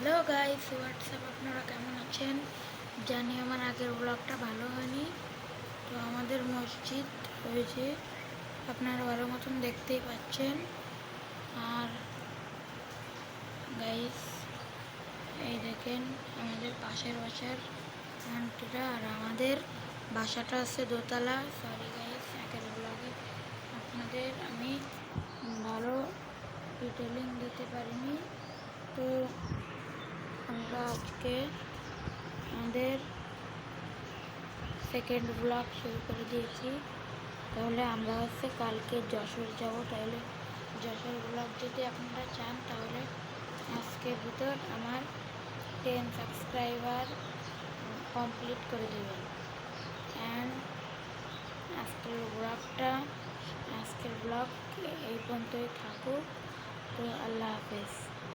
Hello guys, WhatsApp, আপনারা কেমন আছেন? জানি আমার আগের ব্লগটা ভালো হয়নি। তো আমাদের মসজিদ হয়েছে, আপনারা ভালো মতন দেখতেই পাচ্ছেন। আর গাইস, এই দেখেন আমাদের পাশের বাসার আন্টিরা। আর আমাদের বাসাটা আছে দোতলা। সরি গাইস, আগের ব্লগে আপনাদের আমি ভালো ডিটেলিং দিতে পারিনি। তো আমরা আজকে আমাদের সেকেন্ড ব্লগ শুরু করে দিয়েছি। তাহলে আমরা কালকে যশোর যাব। তাহলে যশোর ব্লগ যদি আপনারা চান তাহলে আজকের ভিতর আমার 10 সাবস্ক্রাইবার কমপ্লিট করে দেবেন। অ্যান্ড আজকের ব্লগ এই পর্যন্তই থাকুক। তো আল্লাহ হাফেজ।